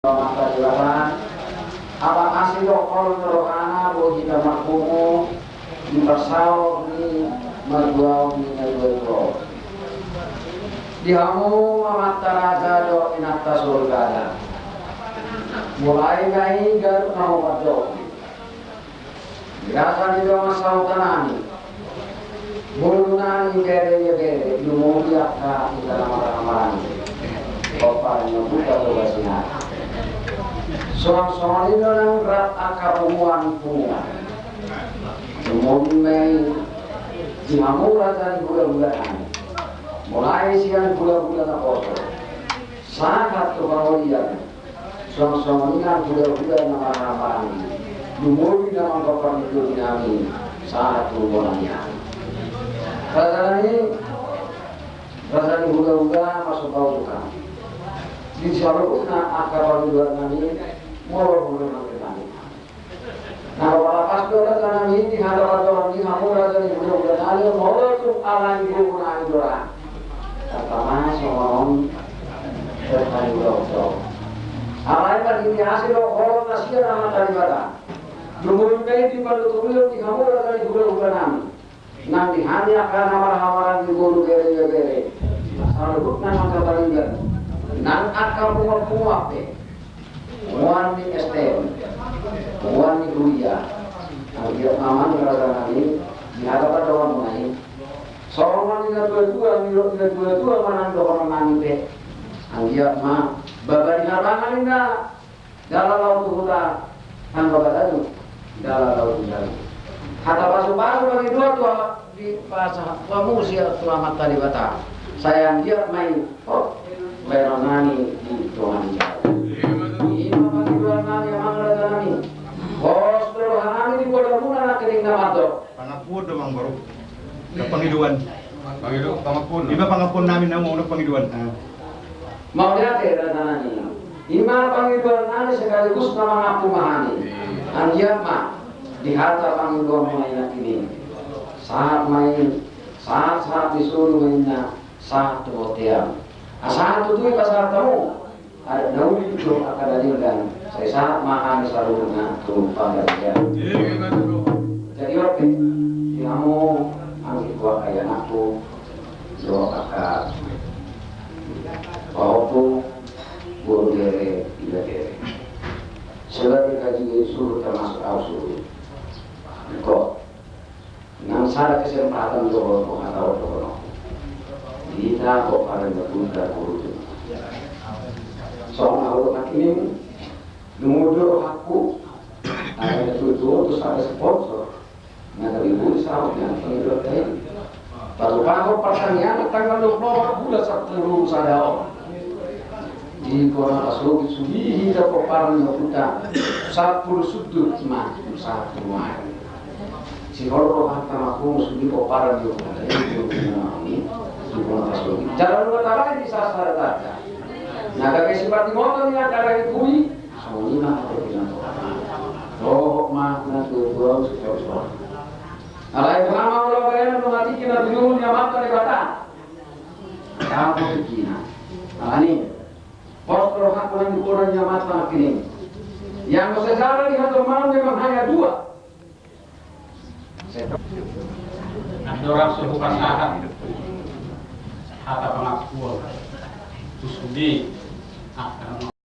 maka dilarang apa asli dokol terokana bo kita makmumu dipersau ni merguau ni merguau dihamu mamataraga do inata surgada mulai gai garu mau padok dirasa ni do masau tanani bulunani gere lumuri akka dalam amalan opanya buka berbasinah soal-soal ini orang rat akar umuan punga semuanya dimamura dari bulan-bulan mulai siang bulan-bulan kotor sangat kebahagiaan soal-soal ini kan bulan-bulan nama-nama lumuri nama kapan itu dinami sangat kebahagiaan rasanya bulan-bulan masuk bau tukang di salurna akar bulan ini mau nanti. Nah, kalau pas doa tanam ini hadapan orang ini kamu rasa ni bukan ada mau tu alam ibu nak doa. Pertama soal terkait doa. Alam kan ini hasil orang nasihat nama daripada. Lumur kait di pada tubuh di kamu rasa ni bukan nama. Nanti hanya akan amaran di bulu gere. Salur nama katakan. Nang akal bunga pe. Wani STM, wani kuliah, dia aman kerana ini, di hadapan orang mengenai. Seorang tidak dua mana orang nanti, dia mah bagai harangan ini dalam laut hutan, tanpa batu dalam laut hutan. Kata pasu-pasu bagi dua tua di pasar, musia selamat tadi bata. Sayang dia main, berenani di Tuhan jauh. Bos berhanami di bola muna na kering na mato. Pangapun mang baru. Pangiduan. Pangapun. Iba pangapun namin na mo pangiduan. Mau lihat ya ini. Ima pangiduan nani sekaligus nama ngapu mahani. Anjian mah di harta pangiduan main ini. Saat disuruh mainnya saat botiam. Saat itu pasal tamu. Ada nauli itu akan dalilkan saya sangat makan salurnya tumpah dia. Jadi oke, kamu ambil gua kayak aku doa kakak bauku buru dere tidak dere. Sebagai kaji suruh termasuk ausur. Kok nang sada kesempatan doa kok atau doa. Kita kok pada berbuka buru. Soal awal ini mengudur aku ada tujuh terus ada sponsor nggak ibu sahabatnya pengidur tadi baru kalau pertanyaan tanggal 20 bulan 10 sadao di kota Solo sudah kita koparan kita 10 sudut mah satu mah si kalau kata aku sudah koparan di kota Solo jalan luar tanah di sasar tadi. Nah, kakek sifat motor yang ada di bumi, semuanya apa bilang? Oh, mah nanti gua suka. Alai pertama orang bayar mengati kita dulu yang apa di kota? Kamu begini. Ini pos rohak yang dikurang yang mata ini. Yang secara lihat malam memang hanya dua. Ada orang suruh pasangan, harta pengakuan, terus di